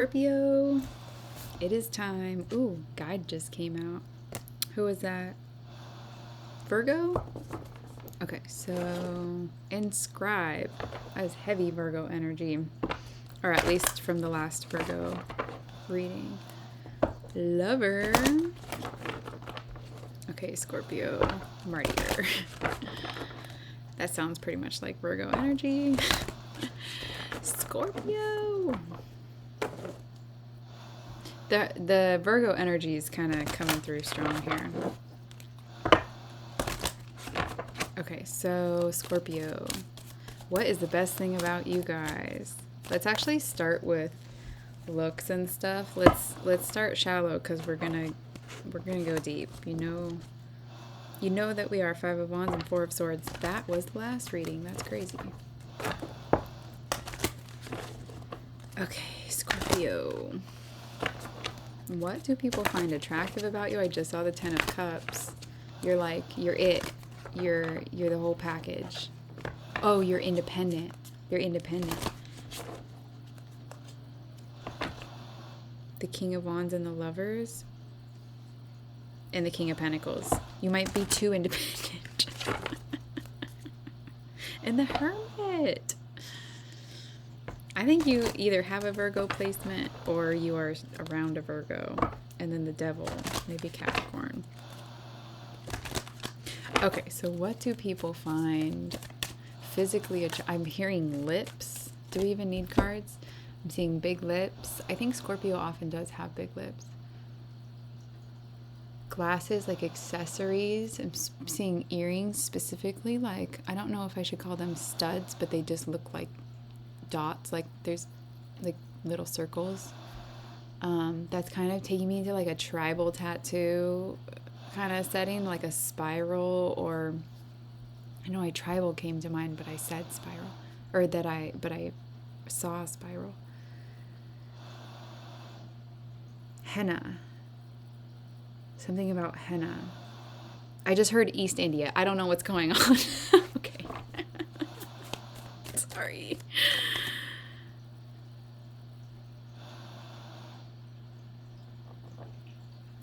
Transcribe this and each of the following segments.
Scorpio, it is time. Ooh, guide just came out. Who was that? Virgo? Okay, so inscribe. That is heavy Virgo energy. Or at least from the last Virgo reading. Lover. Okay, Scorpio. Martyr. That sounds pretty much like Virgo energy. Scorpio. The Virgo energy is kind of coming through strong here. Okay, so Scorpio, what is the best thing about you guys? Let's actually start with looks and stuff. Let's start shallow because we're gonna go deep. You know that we are Five of Wands and Four of Swords. That was the last reading. That's crazy. Okay, Scorpio. What do people find attractive about you? I just saw the Ten of Cups. You're it. You're the whole package. Oh, you're independent. You're independent. The King of Wands and the Lovers. And the King of Pentacles. You might be too independent. And the Hermit. I think you either have a Virgo placement or you are around a Virgo. And then the Devil, maybe Capricorn. Okay, so what do people find physically I'm hearing lips. Do we even need cards? I'm seeing big lips. I think Scorpio often does have big lips. Glasses, like accessories. I'm seeing earrings specifically. Like, I don't know if I should call them studs, but they just look like dots, like there's like little circles. That's kind of taking me into like a tribal tattoo kind of setting, like a spiral, or I know tribal came to mind, but I said spiral, or but I saw a spiral. Henna. Something about henna. I just heard East India. I don't know what's going on. Okay. Sorry.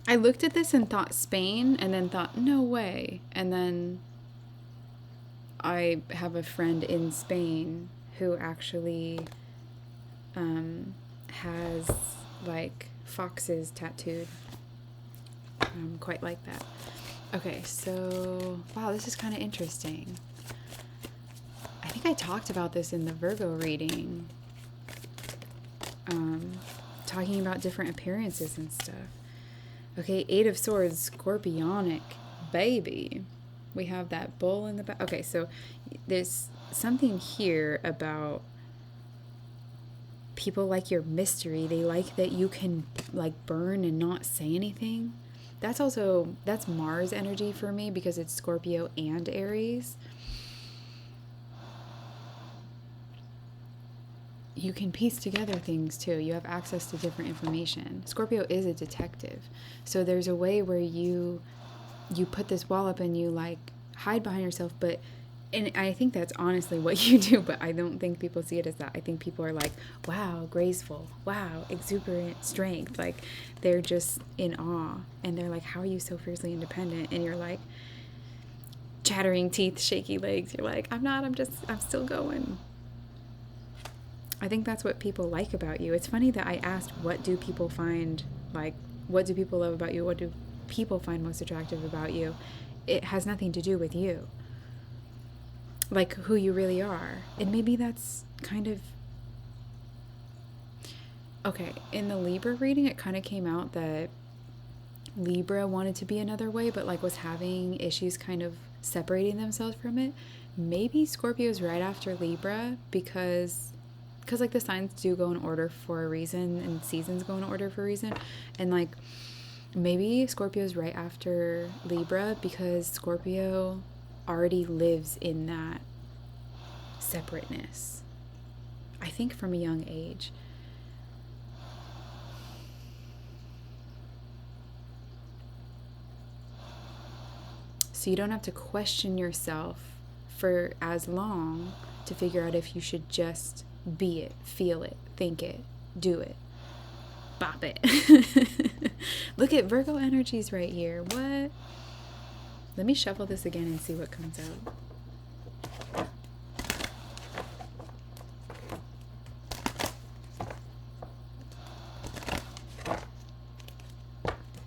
I looked at this and thought Spain, and then thought, no way. And then I have a friend in Spain who actually has like foxes tattooed. Quite like that. Okay, so wow, this is kind of interesting. I think I talked about this in the Virgo reading, talking about different appearances and stuff. Okay, Eight of Swords, Scorpionic, baby. We have that bull in the back. Okay, so there's something here about people like your mystery. They like that you can like burn and not say anything. That's Mars energy for me because it's Scorpio and Aries. You can piece together things too. You have access to different information. Scorpio is a detective. So there's a way where you put this wall up and you like hide behind yourself, and I think that's honestly what you do, but I don't think people see it as that. I think people are like, wow, graceful, wow, exuberant strength. Like they're just in awe and they're like, how are you so fiercely independent? And you're like chattering teeth, shaky legs. You're like, I'm still going. I think that's what people like about you. It's funny that I asked, what do people find, like, what do people love about you? What do people find most attractive about you? It has nothing to do with you. Like, who you really are. And maybe that's kind of... Okay, in the Libra reading, it kind of came out that Libra wanted to be another way, but, like, was having issues kind of separating themselves from it. Maybe Scorpio's right after Libra because like the signs do go in order for a reason and seasons go in order for a reason, and like maybe Scorpio's right after Libra because Scorpio already lives in that separateness, I think, from a young age. So you don't have to question yourself for as long to figure out if you should just be it, feel it, think it, do it. Bop it. Look at Virgo energies right here. What? Let me shuffle this again and see what comes out.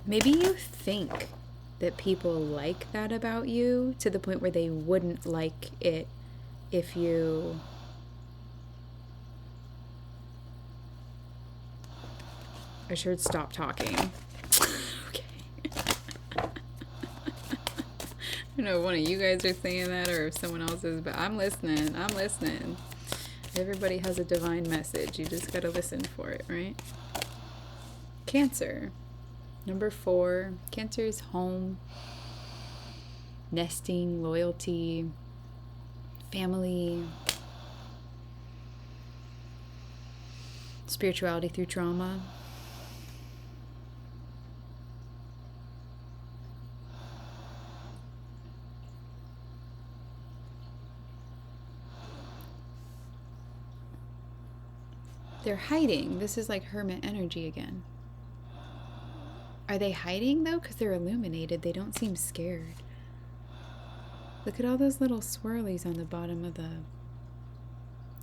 Maybe you think that people like that about you to the point where they wouldn't like it if you... I should stop talking. Okay. I don't know if one of you guys are saying that or if someone else is, but I'm listening. I'm listening. Everybody has a divine message. You just got to listen for it, right? Cancer. Number 4. Cancer is home, nesting, loyalty, family, spirituality through trauma. They're hiding. This is like hermit energy again. Are they hiding though? Because they're illuminated. They don't seem scared. Look at all those little swirlies on the bottom of the...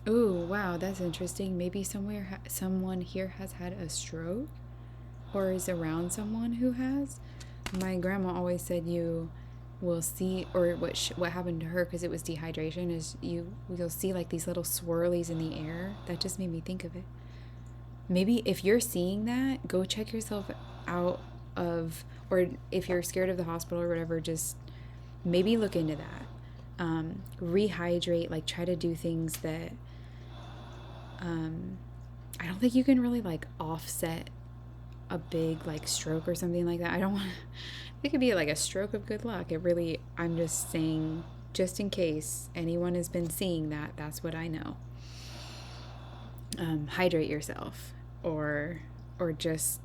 Ooh, wow, that's interesting. Maybe someone here has had a stroke or is around someone who has. My grandma always said you will see, or what happened to her, because it was dehydration, is you'll see like these little swirlies in the air. That just made me think of it. Maybe if you're seeing that, go check yourself out of, or if you're scared of the hospital or whatever, just maybe look into that. Rehydrate, like try to do things that I don't think you can really like offset a big like stroke or something like that. I don't want to, it could be like a stroke of good luck. I'm just saying, just in case anyone has been seeing that, that's what I know. Hydrate yourself, or just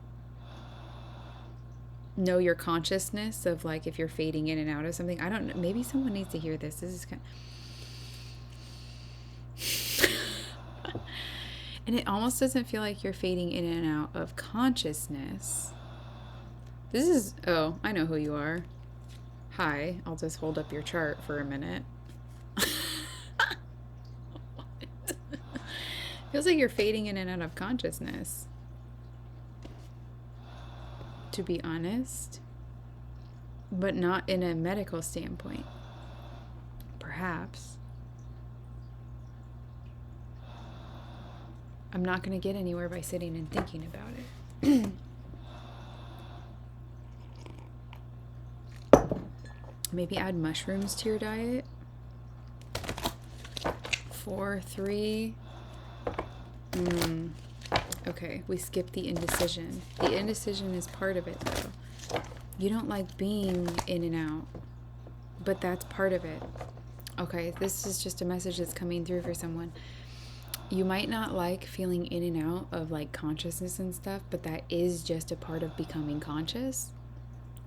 know your consciousness of like if you're fading in and out of something. I don't know, maybe someone needs to hear this. This is kind of... And it almost doesn't feel like you're fading in and out of consciousness. This is, oh, I know who you are. Hi, I'll just hold up your chart for a minute. Feels like you're fading in and out of consciousness, to be honest, but not in a medical standpoint. Perhaps. I'm not going to get anywhere by sitting and thinking about it. Maybe add mushrooms to your diet. 4, 3. Okay, we skipped the indecision. The indecision is part of it, though. You don't like being in and out, but that's part of it. Okay, this is just a message that's coming through for someone. You might not like feeling in and out of like consciousness and stuff, but that is just a part of becoming conscious.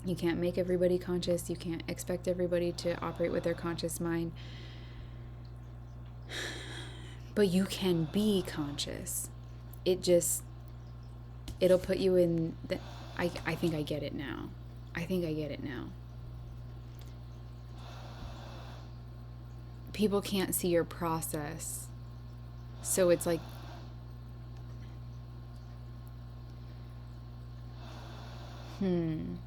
You can't make everybody conscious. You can't expect everybody to operate with their conscious mind. But you can be conscious. It'll put you in the... I think I get it now. People can't see your process. So it's like... You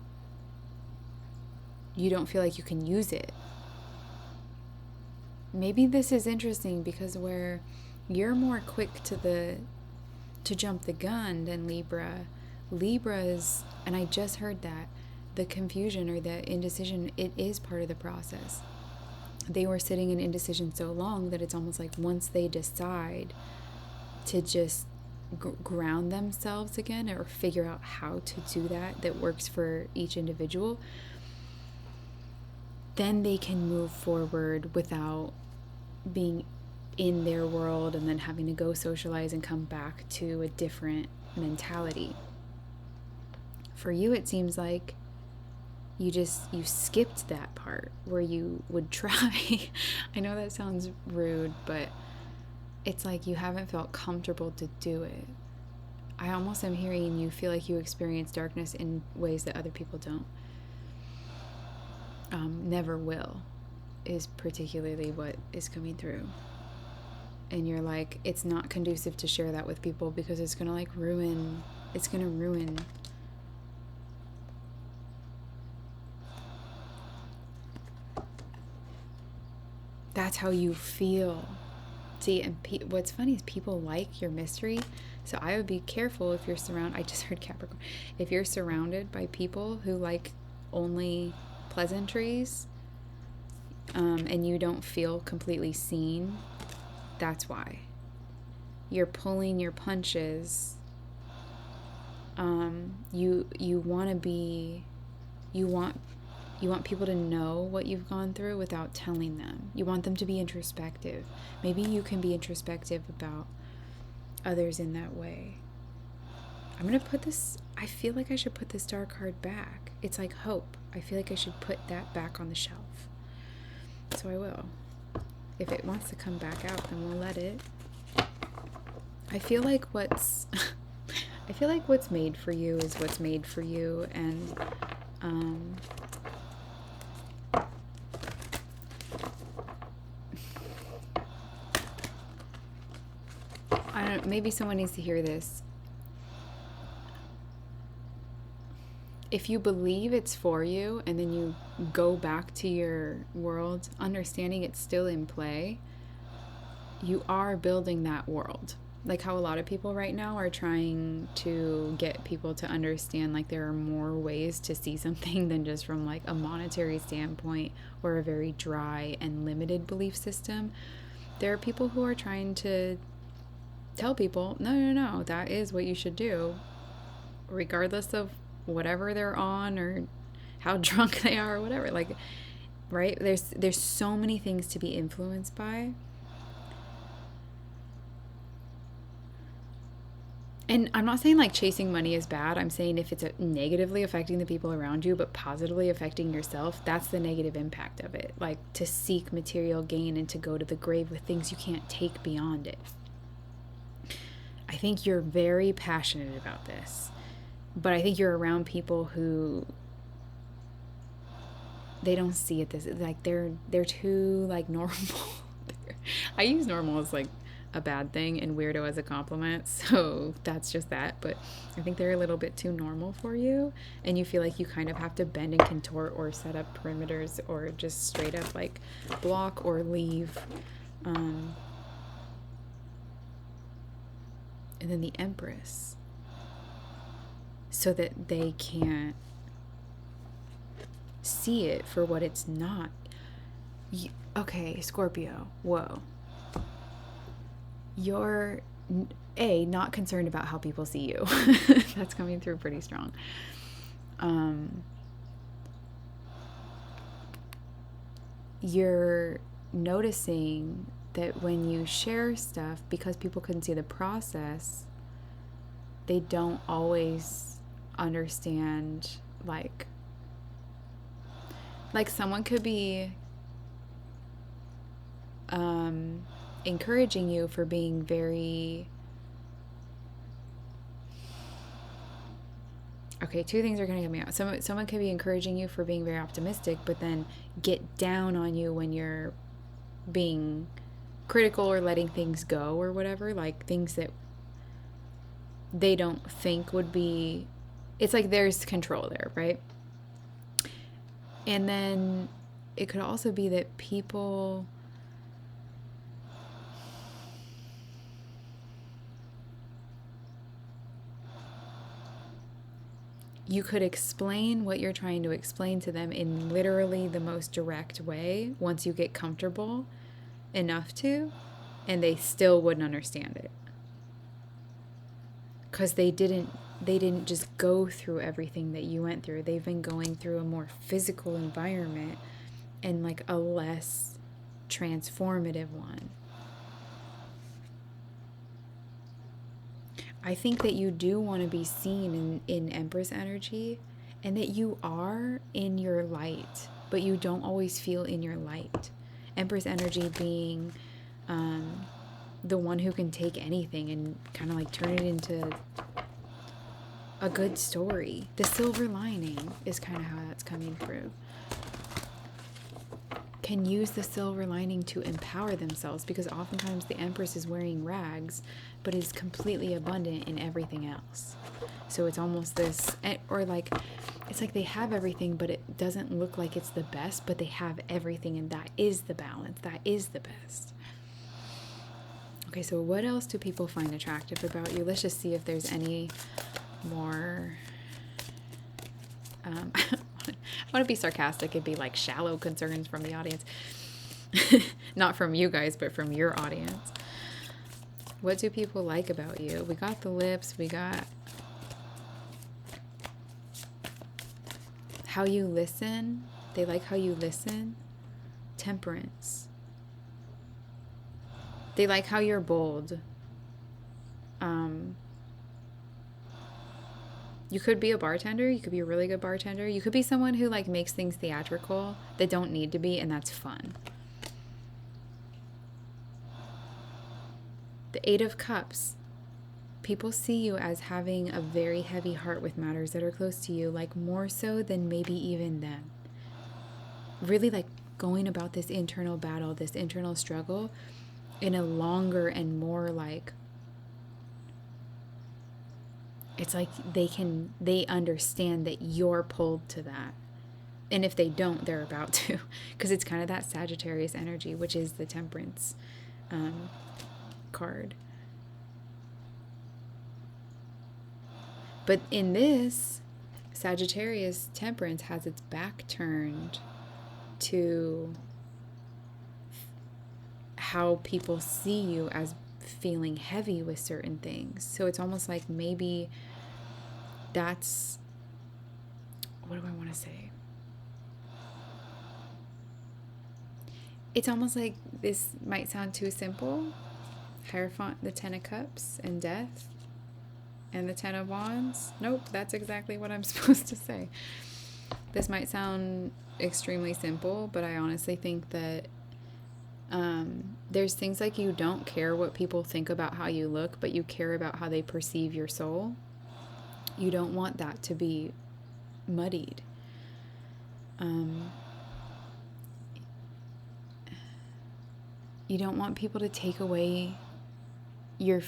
don't feel like you can use it. Maybe this is interesting because where you're more quick to jump the gun than Libra's, and I just heard that, the confusion or the indecision, it is part of the process. They were sitting in indecision so long that it's almost like once they decide to just ground themselves again or figure out how to do that works for each individual, then they can move forward without being in their world and then having to go socialize and come back to a different mentality. For you, it seems like you skipped that part where you would try. I know that sounds rude, but it's like you haven't felt comfortable to do it. I almost am hearing you feel like you experience darkness in ways that other people don't. Never will is particularly what is coming through. And you're like, it's not conducive to share that with people because it's going to like ruin, it's going to ruin. That's how you feel. See, and what's funny is people like your mystery. So I would be careful if you're surrounded. I just heard Capricorn. If you're surrounded by people who like only pleasantries, and you don't feel completely seen, that's why. You're pulling your punches. You want to be, you want people to know what you've gone through without telling them. You want them to be introspective. Maybe you can be introspective about others in that way. I'm going to put this, I feel like I should put the star card back. It's like hope. I feel like I should put that back on the shelf. So I will. If it wants to come back out, then we'll let it. I feel like what's made for you is what's made for you, and I don't, maybe someone needs to hear this. If you believe it's for you and then you go back to your world, understanding it's still in play, you are building that world. Like how a lot of people right now are trying to get people to understand like there are more ways to see something than just from like a monetary standpoint or a very dry and limited belief system. There are people who are trying to tell people, no, that is what you should do, regardless of whatever they're on or how drunk they are or whatever. Like, right? There's so many things to be influenced by. And I'm not saying like chasing money is bad. I'm saying if it's negatively affecting the people around you but positively affecting yourself, that's the negative impact of it. Like to seek material gain and to go to the grave with things you can't take beyond it. I think you're very passionate about this. But I think you're around people who they don't see it this like they're too like normal. I use normal as like a bad thing and weirdo as a compliment, so that's just that. But I think they're a little bit too normal for you, and you feel like you kind of have to bend and contort or set up perimeters or just straight up like block or leave. And then the Empress. So that they can't see it for what it's not. Okay, Scorpio, whoa. You're, not concerned about how people see you. That's coming through pretty strong. You're noticing that when you share stuff, because people couldn't see the process, they don't always understand, like someone could be encouraging you for being very, okay, two things are going to come out. Someone could be encouraging you for being very optimistic, but then get down on you when you're being critical or letting things go or whatever, like things that they don't think would be, it's like there's control there, right? And then it could also be that people, you could explain what you're trying to explain to them in literally the most direct way once you get comfortable enough to, and they still wouldn't understand it. Because they didn't just go through everything that you went through. They've been going through a more physical environment and like a less transformative one. I think that you do want to be seen in Empress energy, and that you are in your light, but you don't always feel in your light. Empress energy being the one who can take anything and kind of like turn it into a good story. The silver lining is kind of how that's coming through. Can use the silver lining to empower themselves, because oftentimes the Empress is wearing rags but is completely abundant in everything else. So it's almost this, or like, it's like they have everything but it doesn't look like it's the best, but they have everything, and that is the balance, that is the best. Okay, so what else do people find attractive about you? Let's just see if there's any more. I want to be sarcastic. It'd be like shallow concerns from the audience. Not from you guys, but from your audience. What do people like about you? We got the lips. We got how you listen. They like how you listen. Temperance. They like how you're bold. You could be a bartender. You could be a really good bartender. You could be someone who like makes things theatrical that don't need to be, and that's fun. The Eight of Cups. People see you as having a very heavy heart with matters that are close to you, like more so than maybe even them. Really like going about this internal battle, this internal struggle in a longer and more like, it's like they understand that you're pulled to that. And if they don't, they're about to. Because it's kind of that Sagittarius energy, which is the Temperance card. But in this, Sagittarius Temperance has its back turned to how people see you as feeling heavy with certain things. So it's almost like maybe that's, what do I want to say? It's almost like this might sound too simple. Hierophant, the Ten of Cups, and Death, and the Ten of Wands. Nope, that's exactly what I'm supposed to say. This might sound extremely simple, but I honestly think that there's things like you don't care what people think about how you look, but you care about how they perceive your soul. You don't want that to be muddied. You don't want people to take away your...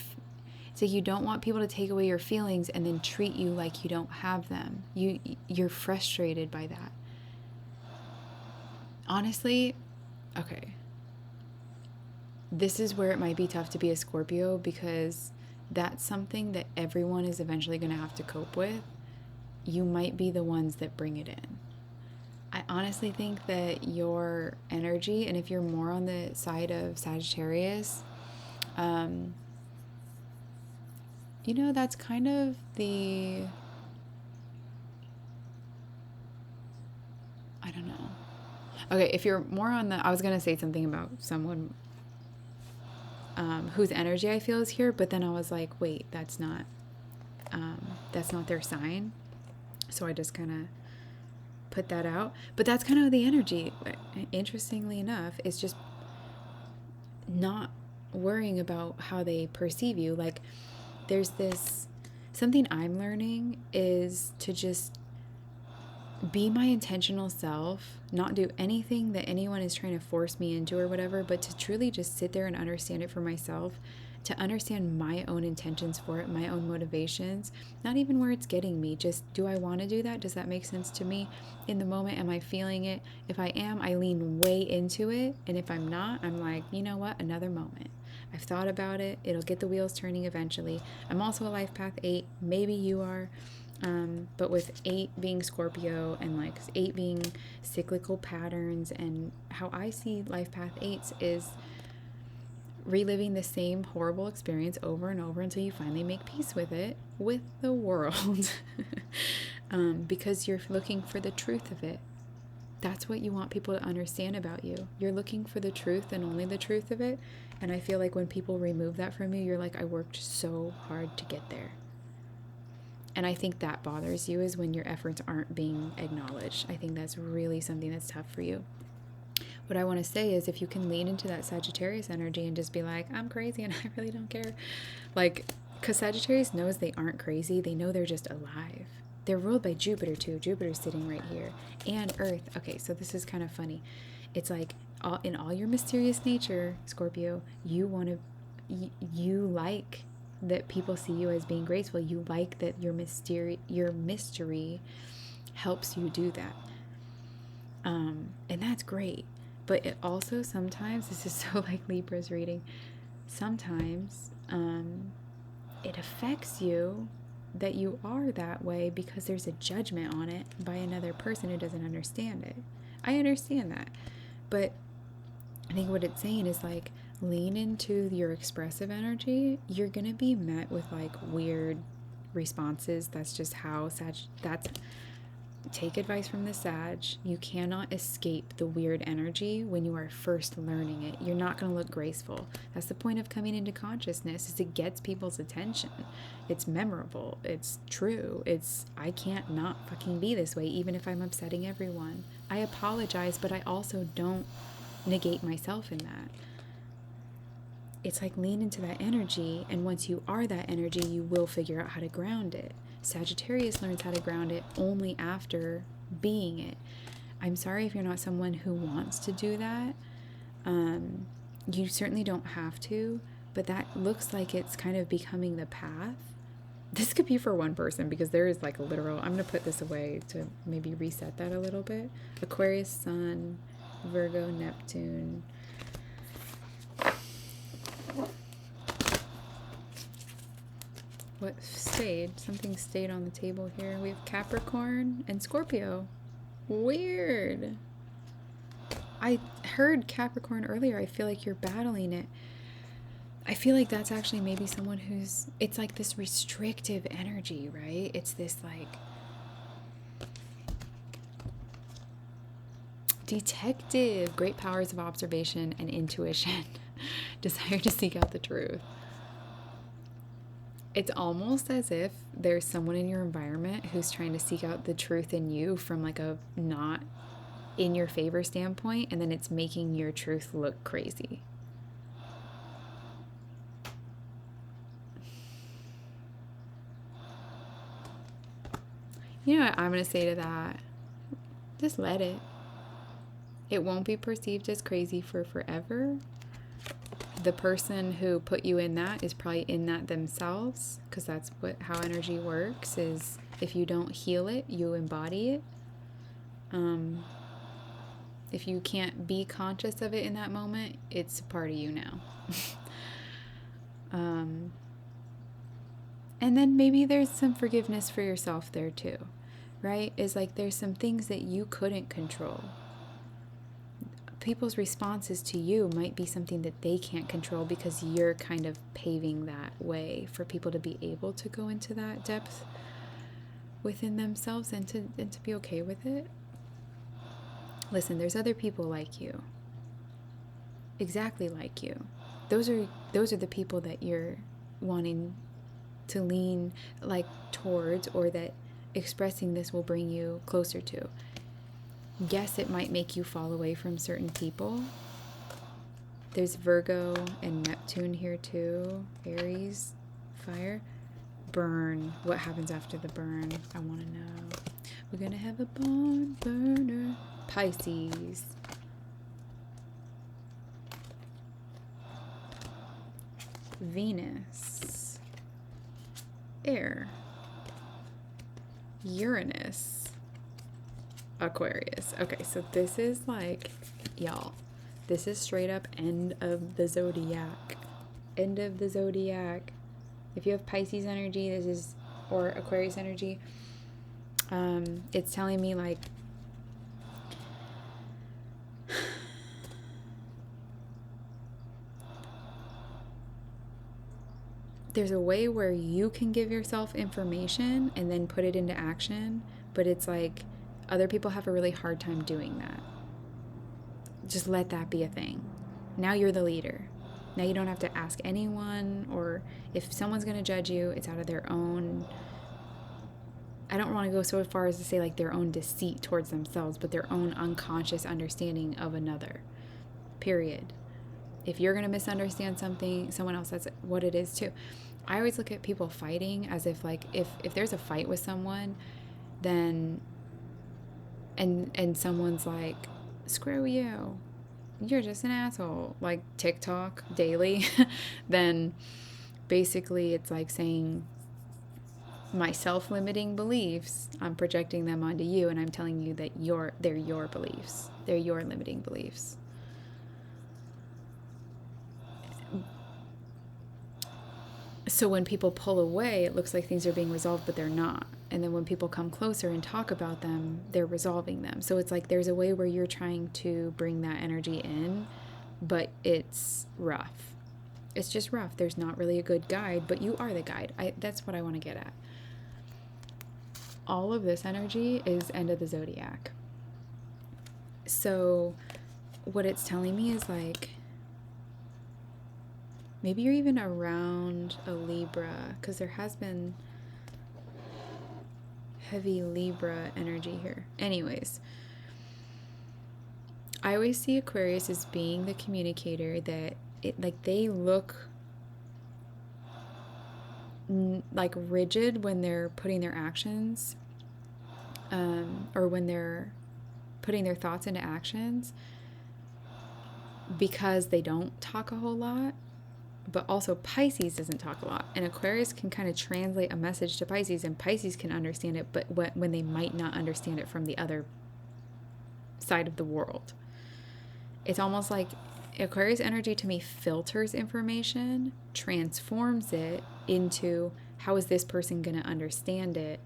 So you don't want people to take away your feelings and then treat you like you don't have them. You're frustrated by that. Honestly, okay. This is where it might be tough to be a Scorpio, because that's something that everyone is eventually going to have to cope with. You might be the ones that bring it in. I honestly think that your energy, and if you're more on the side of Sagittarius, you know, that's kind of the, I don't know. Okay, if you're more on the, I was going to say something about someone whose energy I feel is here, but then I was like, wait, that's not their sign. So I just kind of put that out. But that's kind of the energy, interestingly enough, is just not worrying about how they perceive you. Like, there's this, something I'm learning is to just be my intentional self, not do anything that anyone is trying to force me into or whatever, but to truly just sit there and understand it for myself, to understand my own intentions for it, my own motivations, not even where it's getting me, just do I want to do that? Does that make sense to me in the moment? Am I feeling it? If I am, I lean way into it. And if I'm not, I'm like, you know what? Another moment. I've thought about it. It'll get the wheels turning eventually. I'm also a life path 8. Maybe you are. But with 8 being Scorpio and like 8 being cyclical patterns, and how I see life path 8s is reliving the same horrible experience over and over until you finally make peace with it, with the world, because you're looking for the truth of it. That's what you want people to understand about you. You're looking for the truth and only the truth of it. And I feel like when people remove that from you, you're like, I worked so hard to get there. And I think that bothers you, is when your efforts aren't being acknowledged. I think that's really something that's tough for you. What I want to say is, if you can lean into that Sagittarius energy and just be like, I'm crazy and I really don't care. Like, Because Sagittarius knows they aren't crazy. They know they're just alive. They're ruled by Jupiter too. Jupiter's sitting right here. And Earth. Okay, so this is kind of funny. It's like in all your mysterious nature, Scorpio, you like that people see you as being graceful. You like that your mystery helps you do that. And that's great. But it also sometimes, this is so like Libra's reading, sometimes it affects you that you are that way because there's a judgment on it by another person who doesn't understand it. I understand that. But I think what it's saying is like, lean into your expressive energy. You're going to be met with like weird responses. That's just how take advice from the Sag. You cannot escape the weird energy when you are first learning it. You're not going to look graceful. That's the point of coming into consciousness, is it gets people's attention. It's memorable. It's true. I can't not fucking be this way, even if I'm upsetting everyone. I apologize, but I also don't negate myself in that. It's like, lean into that energy, and once you are that energy, you will figure out how to ground it. Sagittarius learns how to ground it only after being it. I'm sorry if you're not someone who wants to do that. You certainly don't have to, but that looks like it's kind of becoming the path. This could be for one person, because there is like a literal, I'm going to put this away to maybe reset that a little bit. Aquarius, Sun, Virgo, Neptune. What stayed? Something stayed on the table here. We have Capricorn and Scorpio. Weird. I heard Capricorn earlier. I feel like you're battling it. I feel like that's actually maybe someone it's like this restrictive energy, right? It's this like detective, great powers of observation and intuition, desire to seek out the truth. It's almost as if there's someone in your environment who's trying to seek out the truth in you from like a not in your favor standpoint, and then it's making your truth look crazy. You know what I'm going to say to that? Just let it. It won't be perceived as crazy for forever. The person who put you in that is probably in that themselves, because that's how energy works, is if you don't heal it, you embody it. If you can't be conscious of it in that moment, it's a part of you now. And then maybe there's some forgiveness for yourself there too, right? Is like there's some things that you couldn't control. People's responses to you might be something that they can't control, because you're kind of paving that way for people to be able to go into that depth within themselves and to be okay with it. Listen, there's other people like you, exactly like you. Those are the people that you're wanting to lean like towards, or that expressing this will bring you closer to. Yes, it might make you fall away from certain people. There's Virgo and Neptune here too. Aries, fire. Burn. What happens after the burn? I want to know. We're going to have a barn burner. Pisces. Venus. Air. Uranus. Aquarius. Okay, so this is like, y'all, this is straight up end of the zodiac. End of the zodiac. If you have Pisces energy, or Aquarius energy, it's telling me like, there's a way where you can give yourself information and then put it into action, but it's like, other people have a really hard time doing that. Just let that be a thing. Now you're the leader. Now you don't have to ask anyone, or if someone's going to judge you, it's out of their own, I don't want to go so far as to say like their own deceit towards themselves, but their own unconscious understanding of another. Period. If you're going to misunderstand something, someone else, that's what it is too. I always look at people fighting as if like if there's a fight with someone, then and someone's like, screw you, you're just an asshole, like TikTok daily, then basically it's like saying my self-limiting beliefs, I'm projecting them onto you, and I'm telling you that they're your beliefs. They're your limiting beliefs. So when people pull away, it looks like things are being resolved, but they're not. And then when people come closer and talk about them, they're resolving them. So it's like there's a way where you're trying to bring that energy in, but it's rough. It's just rough. There's not really a good guide, but you are the guide. That's what I want to get at. All of this energy is end of the zodiac. So what it's telling me is like, maybe you're even around a Libra, because there has been heavy Libra energy here. Anyways, I always see Aquarius as being the communicator, that they look like rigid when they're putting their actions, or when they're putting their thoughts into actions, because they don't talk a whole lot. But also Pisces doesn't talk a lot, and Aquarius can kind of translate a message to Pisces, and Pisces can understand it, but when they might not understand it from the other side of the world. It's almost like Aquarius energy to me filters information, transforms it into how is this person going to understand it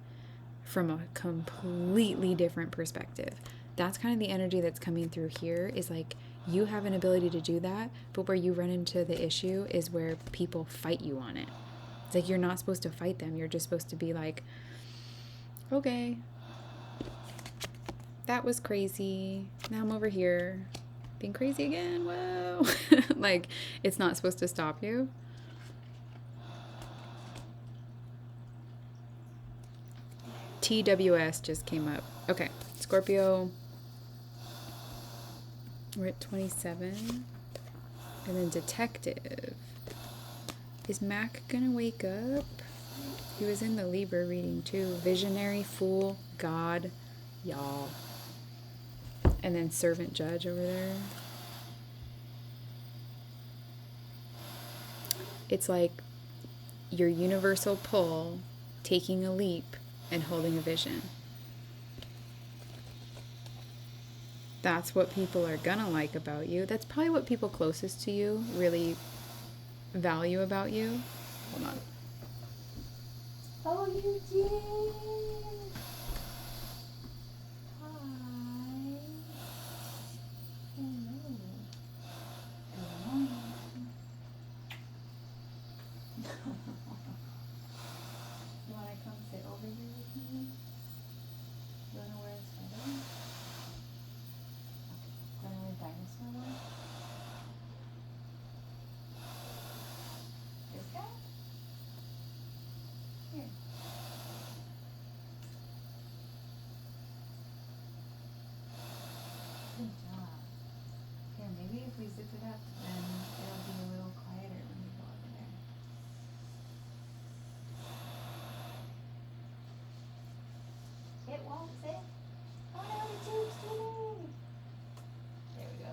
from a completely different perspective. That's kind of the energy that's coming through here, is like you have an ability to do that, but where you run into the issue is where people fight you on it. It's like you're not supposed to fight them. You're just supposed to be like, okay, that was crazy. Now I'm over here being crazy again. Whoa. Like, it's not supposed to stop you. TWS just came up. Okay, Scorpio. We're at 27. And then detective. Is Mac gonna wake up? He was in the Libra reading too. Visionary, fool, God, y'all. And then servant judge over there. It's like your universal pull, taking a leap, and holding a vision. That's what people are gonna like about you. That's probably what people closest to you really value about you. Hold on. Oh, you did. Hi. Hello. Good morning. You want to come sit over here with me? You want to wear a sweater? Okay. Want to wear dinosaur one? This guy? Here. Good job. Here, maybe if we zip it up, then it'll be a little quieter when we go over there. It won't zip. Oh no, the tube's too big. There we go.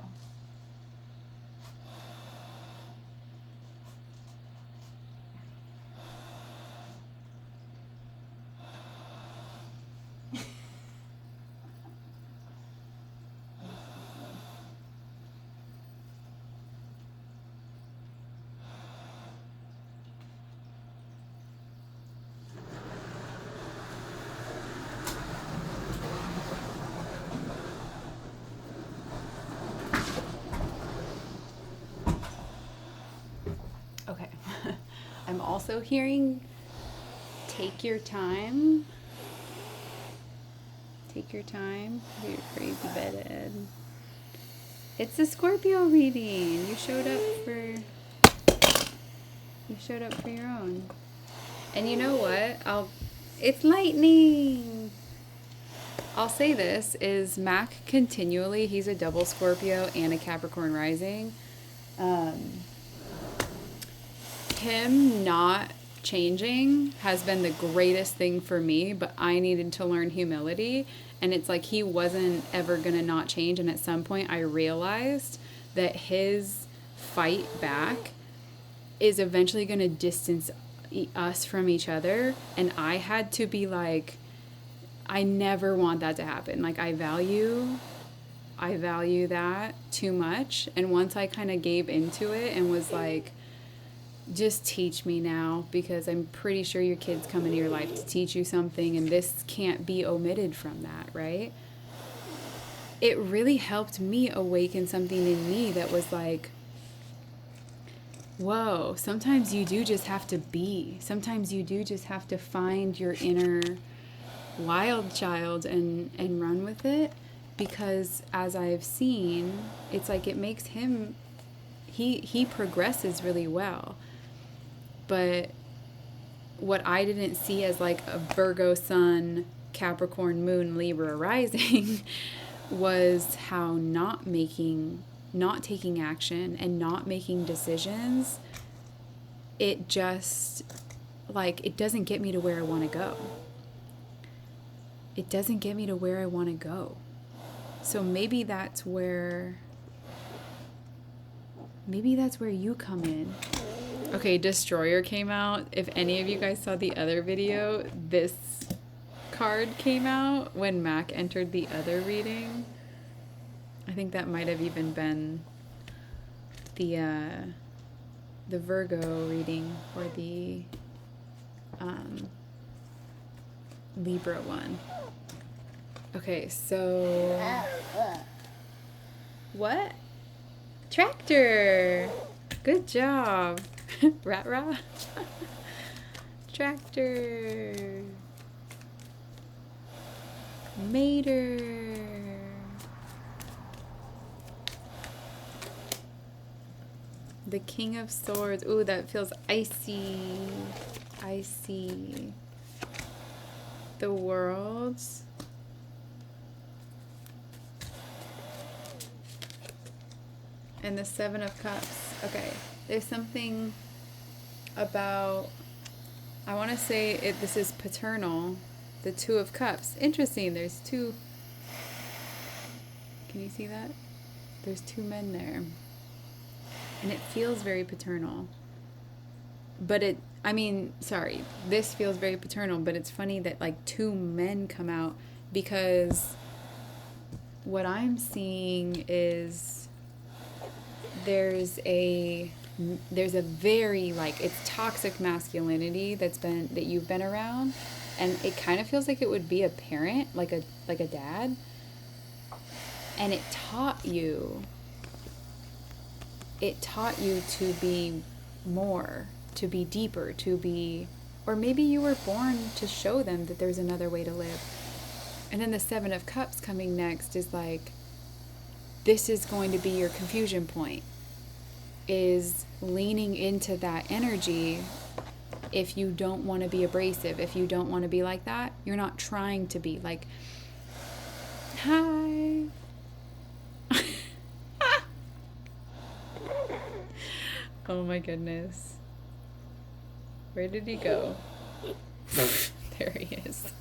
Okay. I'm also hearing take your time. Take your time. Do your crazy bedhead. It's a Scorpio reading. You showed up for your own. And you know what? It's lightning. I'll say this is Mac continually, he's a double Scorpio and a Capricorn rising. Him not changing has been the greatest thing for me, but I needed to learn humility. And it's like he wasn't ever going to not change. And at some point, I realized that his fight back is eventually going to distance us from each other. And I had to be like, I never want that to happen. Like, I value that too much. And once I kind of gave into it and was like, just teach me now, because I'm pretty sure your kids come into your life to teach you something, and this can't be omitted from that, right? It really helped me awaken something in me that was like, whoa, sometimes you do just have to be. Sometimes you do just have to find your inner wild child and run with it. Because as I've seen, it's like it makes him, he progresses really well. But what I didn't see as like a Virgo sun, Capricorn moon, Libra rising was how not taking action and not making decisions, it just, like, it doesn't get me to where I want to go. It doesn't get me to where I want to go. So maybe that's where you come in. Okay, Destroyer came out. If any of you guys saw the other video, this card came out when Mac entered the other reading. I think that might have even been the Virgo reading or the Libra one. Okay, so what? Tractor. Good job. Rat rat. Tractor. Mater. The King of Swords. Ooh, that feels icy. Icy. The Worlds. And the Seven of Cups. Okay. There's something about, I want to say this is paternal. The Two of Cups. Interesting. There's two. Can you see that? There's two men there. And it feels very paternal. But this feels very paternal, but it's funny that like two men come out, because what I'm seeing is there's a very, like, it's toxic masculinity that you've been around, and it kind of feels like it would be a parent, like a dad, and it taught you to be more, to be deeper, or maybe you were born to show them that there's another way to live. And then the Seven of Cups coming next is like, this is going to be your confusion point, is leaning into that energy. If you don't want to be abrasive, if you don't want to be like that, you're not trying to be like, hi. Oh my goodness. Where did he go? There he is.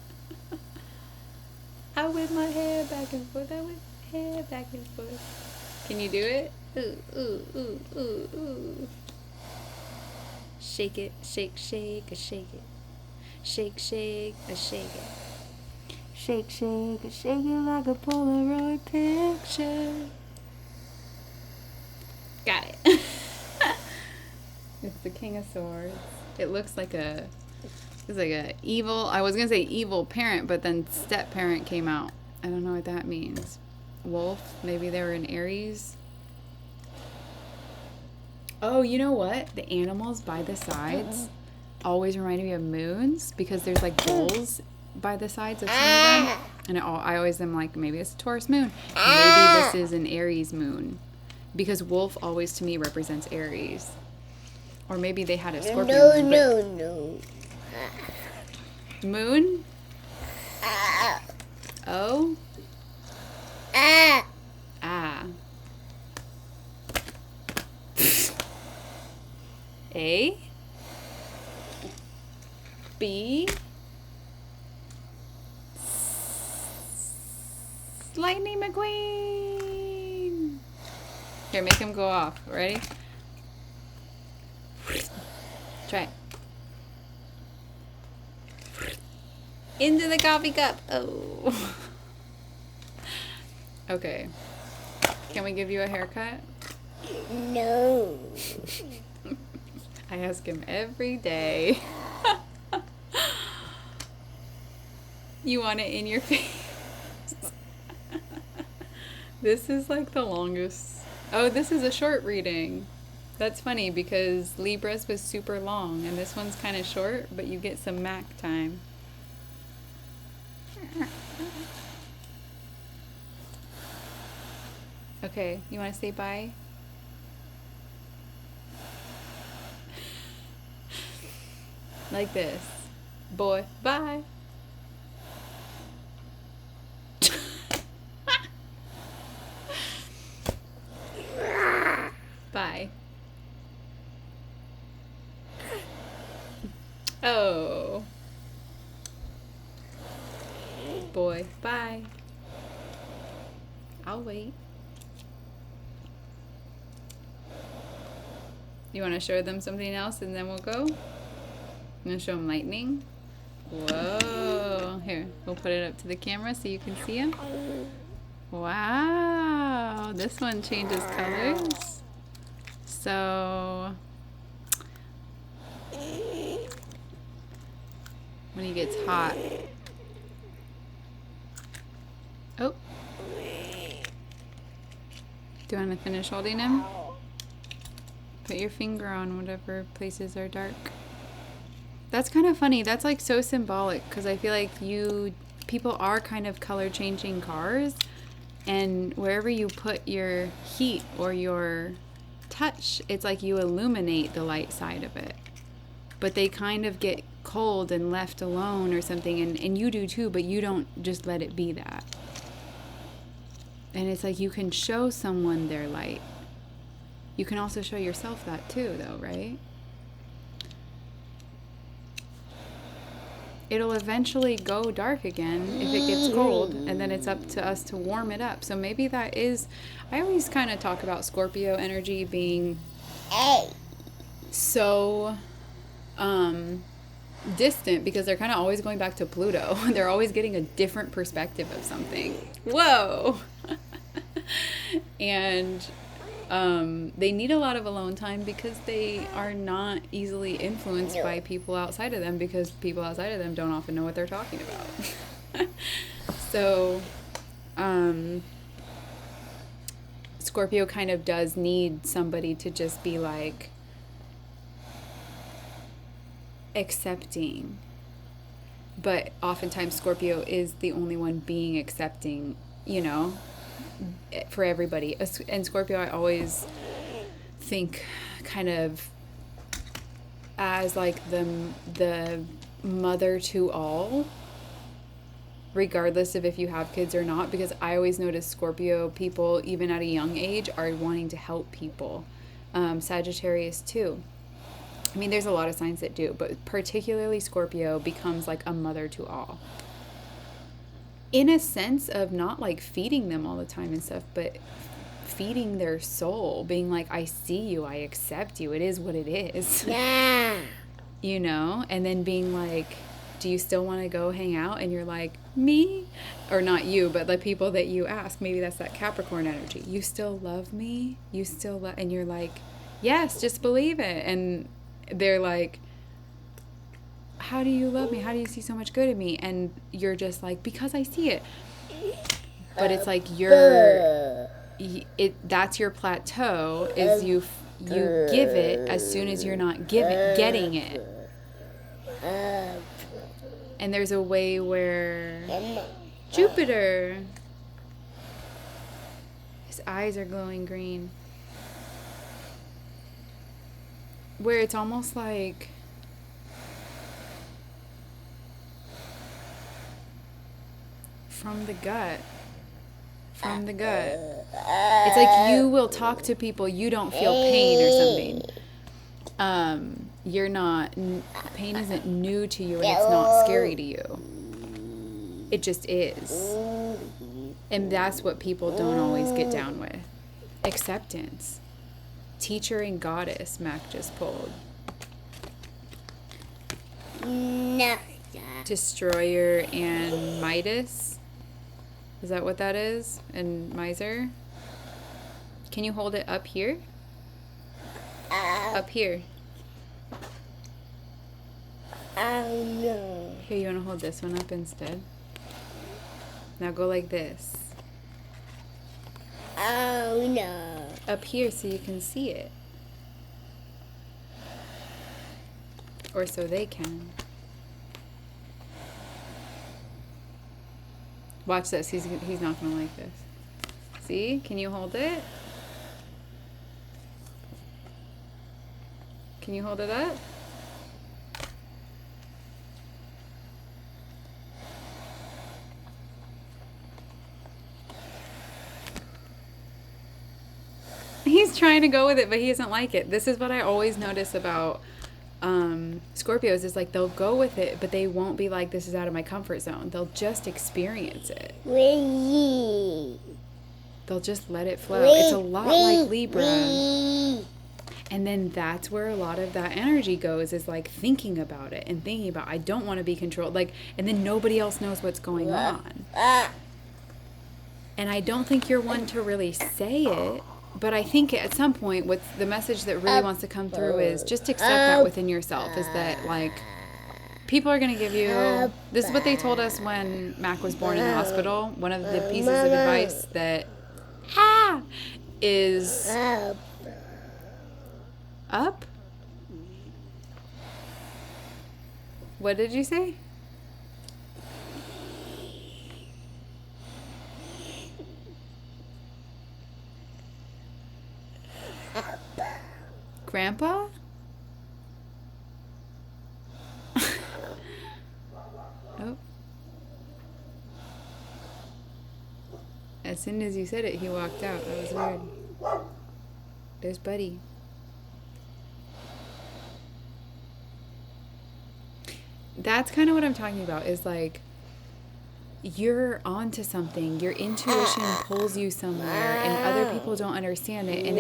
I whip my hair back and forth. I whip my hair back and forth. Can you do it? Ooh, ooh, ooh, ooh, ooh. Shake it, shake, shake, shake it. Shake, shake, shake it. Shake, shake, shake it like a Polaroid picture. Got it. It's the King of Swords. It looks like it's like a evil, I was gonna say evil parent, but then step parent came out. I don't know what that means. Wolf, maybe they were in Aries. Oh, you know what? The animals by the sides always remind me of moons, because there's like bulls by the sides of some of them. And I always am like, maybe it's a Taurus moon. Maybe this is an Aries moon. Because wolf always to me represents Aries. Or maybe they had a Scorpio moon. No. Moon? Oh? Ah. A? Lightning McQueen. Here, make him go off. Ready? Try it. Into the coffee cup. Oh. Okay. Can we give you a haircut? No. I ask him every day. You want it in your face? This is like the longest. Oh, this is a short reading. That's funny because Libra's was super long and this one's kind of short, but you get some Mac time. Okay, you want to say bye? Like this. Boy, bye. Bye. Oh. Boy, bye. I'll wait. You want to show them something else and then we'll go? I'm going to show them lightning. Whoa. Here, we'll put it up to the camera so you can see him. Wow. This one changes colors. So, when he gets hot. Oh. Do you want to finish holding him? Put your finger on whatever places are dark. That's kind of funny. That's like so symbolic because I feel like people are kind of color changing cars, and wherever you put your heat or your touch, it's like you illuminate the light side of it. But they kind of get cold and left alone or something, and you do too, but you don't just let it be that. And it's like you can show someone their light. You can also show yourself that too, though, right? It'll eventually go dark again if it gets cold, and then it's up to us to warm it up. So maybe that is, I always kind of talk about Scorpio energy being so distant because they're kind of always going back to Pluto. They're always getting a different perspective of something. Whoa! And they need a lot of alone time because they are not easily influenced by people outside of them because people outside of them don't often know what they're talking about. So, Scorpio kind of does need somebody to just be like accepting. But oftentimes Scorpio is the only one being accepting, you know, for everybody. And Scorpio, I always think kind of as like the mother to all, regardless of if you have kids or not, because I always notice Scorpio people, even at a young age, are wanting to help people. Sagittarius too. I mean, there's a lot of signs that do, but particularly Scorpio becomes like a mother to all. In a sense of not like feeding them all the time and stuff, but feeding their soul, being like, I see you, I accept you, it is what it is. Yeah. You know, and then being like, do you still want to go hang out? And you're like, me? Or not you, but the people that you ask, maybe that's that Capricorn energy. You still love me? You still love, and you're like, yes, just believe it. And they're like, how do you love me? How do you see so much good in me? And you're just like, because I see it. But it's like that's your plateau, is you give it as soon as you're not getting it. And there's a way where Jupiter, his eyes are glowing green, where it's almost like from the gut. It's like you will talk to people, you don't feel pain or something. You're not, pain isn't new to you and it's not scary to you. It just is. And that's what people don't always get down with. Acceptance. Teacher and goddess, Mac just pulled. No. Destroyer and Midas. Is that what that is? And miser? Can you hold it up here? Up here. Oh no. Here, you want to hold this one up instead? Now go like this. Oh no. Up here so you can see it. Or so they can. Watch this. He's not going to like this. See? Can you hold it? Can you hold it up? He's trying to go with it, but he doesn't like it. This is what I always notice about Scorpios is like they'll go with it, but they won't be like, this is out of my comfort zone. They'll just experience it. They'll just let it flow. It's a lot like Libra. And then that's where a lot of that energy goes, is like thinking about it and thinking about, I don't want to be controlled. Like, and then nobody else knows what's going on. And I don't think you're one to really say it, but I think at some point what the message that really wants to come through is just accept that within yourself, is that like people are going to give you, this is what they told us when Mac was born in the hospital. One of the pieces of advice that is up. What did you say? Grandpa? Oh. As soon as you said it, he walked out. That was weird. There's Buddy. That's kind of what I'm talking about, is like you're onto something. Your intuition pulls you somewhere and other people don't understand it. And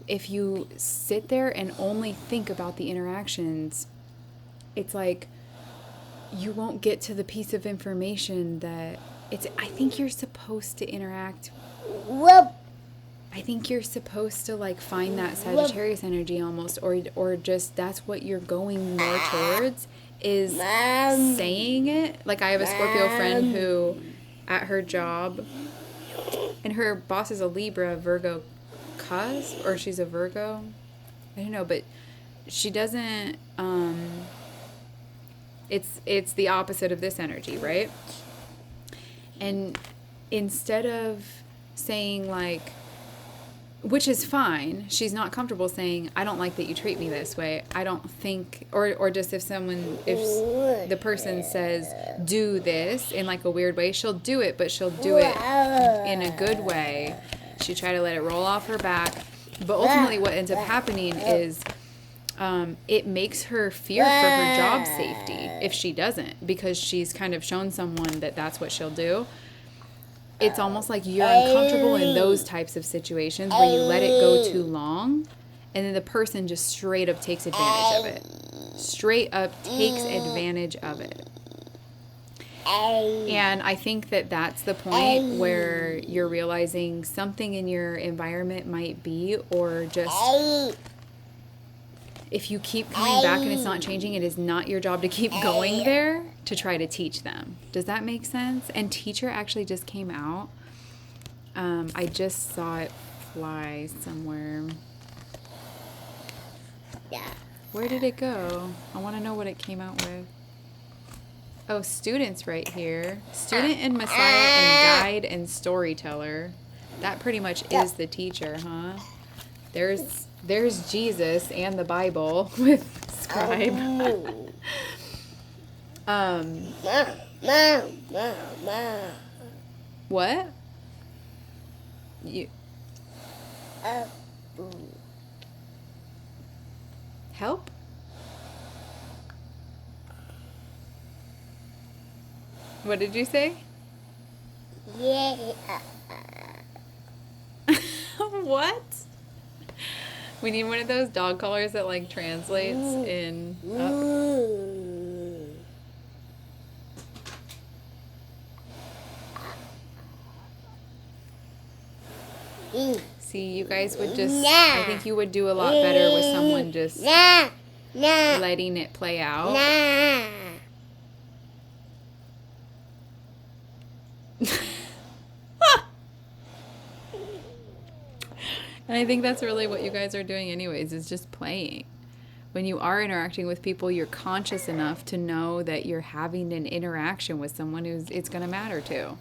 if you sit there and only think about the interactions, it's like you won't get to the piece of information that I think you're supposed to interact. I think you're supposed to like find that Sagittarius energy almost, or just that's what you're going more towards, is saying it. Like I have a Scorpio friend who at her job, and her boss is a Libra, Virgo cuz, or she's a Virgo, I don't know, but she doesn't it's the opposite of this energy, right? And instead of saying like, which is fine, she's not comfortable saying, I don't like that you treat me this way. I don't think, or just if the person says, do this in like a weird way, she'll do it, but she'll do it in a good way. She try to let it roll off her back. But ultimately what ends up happening is it makes her fear for her job safety if she doesn't, because she's kind of shown someone that that's what she'll do. It's almost like you're uncomfortable in those types of situations where you let it go too long, and then the person just straight up takes advantage of it. Straight up takes advantage of it. And I think that that's the point where you're realizing something in your environment might be, or just if you keep coming back and it's not changing, it is not your job to keep going there to try to teach them. Does that make sense? And teacher actually just came out. I just saw it fly somewhere. Where did it go? I want to know what it came out with. Oh, students right here. Student and Messiah and guide and storyteller. That pretty much is the teacher, huh? There's Jesus and the Bible with scribe. What? You help? What did you say? Yeah. What? We need one of those dog collars that like translates in up. See, you guys would just, I think you would do a lot better with someone just letting it play out. And I think that's really what you guys are doing anyways, is just playing. When you are interacting with people, you're conscious enough to know that you're having an interaction with someone who's it's going to matter to.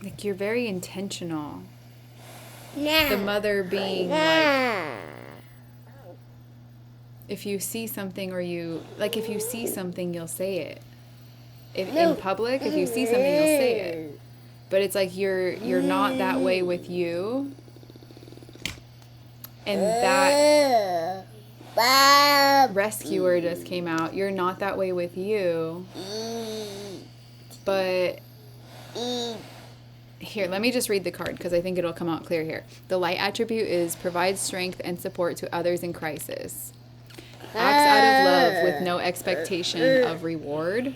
Like, you're very intentional. The mother being like, if you see something or if you see something, you'll say it. In public, if you see something, you'll say it. But it's like you're not that way with you. And that rescuer just came out. You're not that way with you. But here, let me just read the card because I think it'll come out clear here. The light attribute is provides strength and support to others in crisis. Acts out of love with no expectation of reward.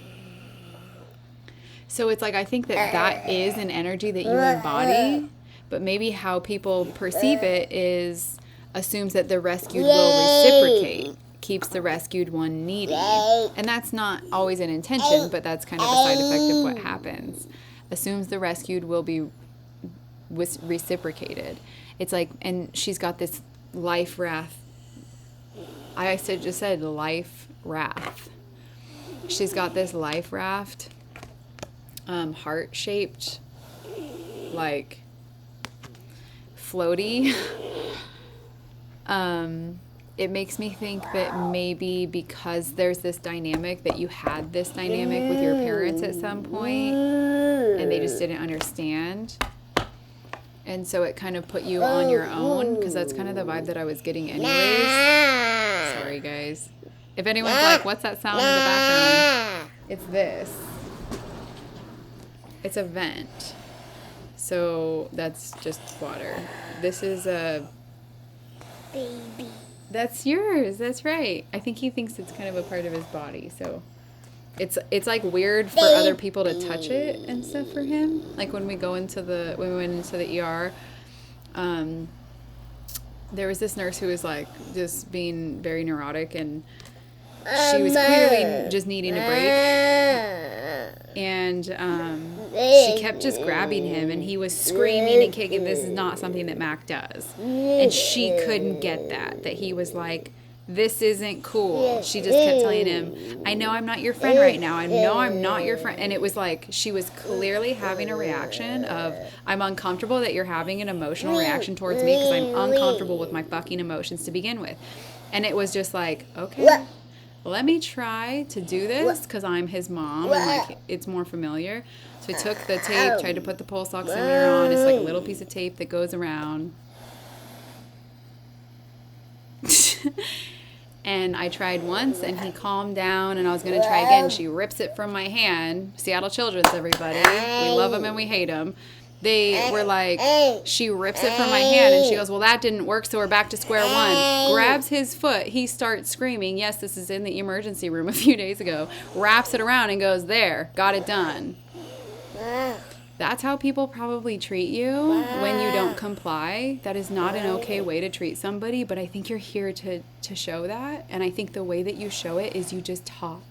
So it's like, I think that is an energy that you embody, but maybe how people perceive it assumes that the rescued will reciprocate, keeps the rescued one needy. And that's not always an intention, but that's kind of a side effect of what happens. Assumes the rescued will be reciprocated. It's like, and she's got this life wrath. Just said life raft. She's got this life raft, heart-shaped, like floaty. It makes me think that maybe because there's this dynamic, that you had this dynamic with your parents at some point and they just didn't understand. And so it kind of put you on your own, because that's kind of the vibe that I was getting anyways. Sorry, guys. If anyone's like, what's that sound in the background? It's this. It's a vent. So that's just water. This is a... Baby. That's yours. That's right. I think he thinks it's kind of a part of his body. So it's like weird for other people to touch it and stuff for him. Like when we went into the ER, there was this nurse who was like just being very neurotic, and she was clearly just needing a break. And she kept just grabbing him, and he was screaming and kicking. This is not something that Mac does. And she couldn't get that he was like, this isn't cool. She just kept telling him, I know I'm not your friend right now. I know I'm not your friend. And it was like, she was clearly having a reaction of, I'm uncomfortable that you're having an emotional reaction towards me because I'm uncomfortable with my fucking emotions to begin with. And it was just like, okay, let me try to do this because I'm his mom and like it's more familiar. So I took the tape, tried to put the pulse oximeter on. It's like a little piece of tape that goes around. And I tried once and he calmed down, and I was going to try again. She rips it from my hand. Seattle Children's, everybody. We love them and we hate them. They were like, she rips it from my hand and she goes, well, that didn't work, so we're back to square one. Grabs his foot. He starts screaming. Yes, this is in the emergency room a few days ago. Wraps it around and goes, there, got it done. That's how people probably treat you when you don't comply. That is not an okay way to treat somebody, but I think you're here to show that. And I think the way that you show it is you just talk.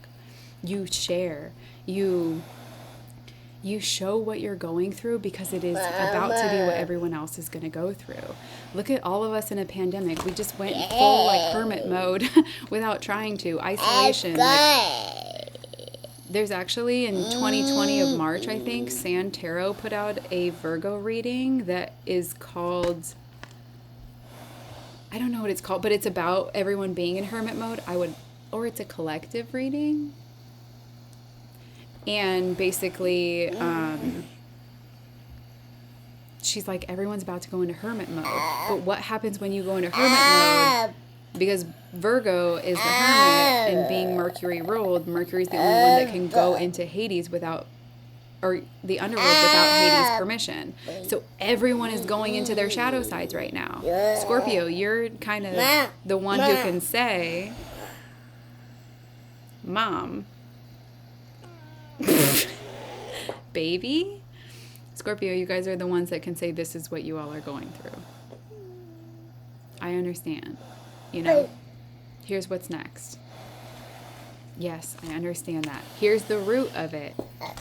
You share. You show what you're going through, because it is about to be what everyone else is going to go through. Look at all of us in a pandemic. We just went full like hermit mode without trying to. Isolation. There's actually in 2020 of March, I think, San Tarot put out a Virgo reading that is called, I don't know what it's called, but it's about everyone being in hermit mode. Or it's a collective reading. And basically, she's like, everyone's about to go into hermit mode. But what happens when you go into hermit mode? Because Virgo is the hermit, and being Mercury ruled, Mercury's the only one that can go into Hades without, or the underworld without Hades' permission. So everyone is going into their shadow sides right now. Scorpio, you're kind of the one who can say, Mom, baby. Scorpio, you guys are the ones that can say this is what you all are going through. I understand. You know, here's what's next. Yes, I understand that. Here's the root of it.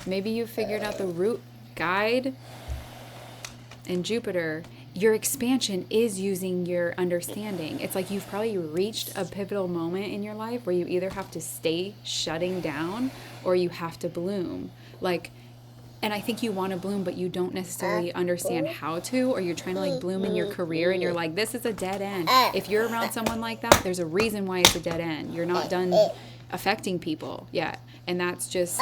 Maybe you figured out the root guide. And Jupiter, your expansion is using your understanding. It's like you've probably reached a pivotal moment in your life where you either have to stay shutting down or you have to bloom. Like, and I think you want to bloom, but you don't necessarily understand how to, or you're trying to like bloom in your career and you're like, this is a dead end. If you're around someone like that, there's a reason why it's a dead end. You're not done affecting people yet. And that's just,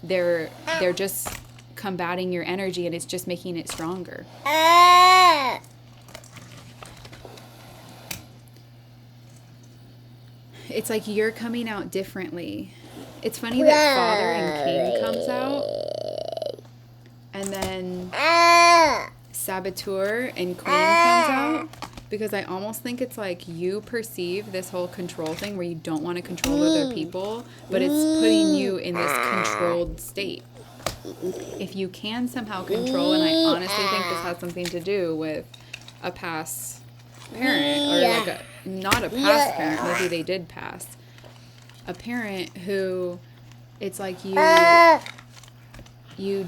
they're just combating your energy, and it's just making it stronger. It's like you're coming out differently. It's funny that Father and King comes out, and then Saboteur and Queen comes out, because I almost think it's like you perceive this whole control thing where you don't want to control other people, but it's putting you in this controlled state. If you can somehow control, and I honestly think this has something to do with a past parent, or like a, not a past parent, maybe they did pass, a parent who, it's like you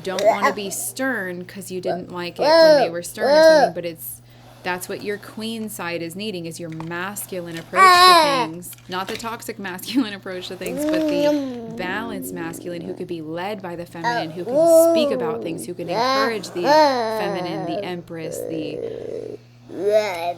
don't want to be stern because you didn't like it when they were stern or something, but that's what your queen side is needing, is your masculine approach to things. Not the toxic masculine approach to things, but the balanced masculine who could be led by the feminine, who can speak about things, who can encourage the feminine, the empress, the...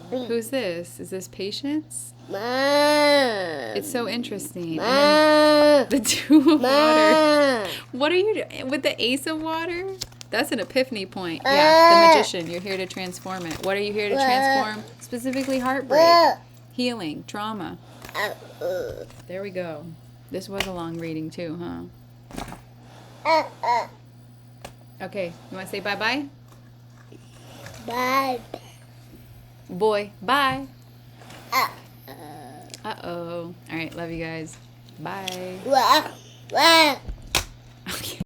Who's this? Is this Patience? It's so interesting. And then the Two of Water. What are you doing with the Ace of Water? That's an epiphany point. Yeah, the Magician. You're here to transform it. What are you here to transform? Specifically heartbreak, healing, trauma. There we go. This was a long reading too, huh? Okay, you want to say bye-bye? Bye. Boy, bye. Uh-oh. All right, love you guys. Bye.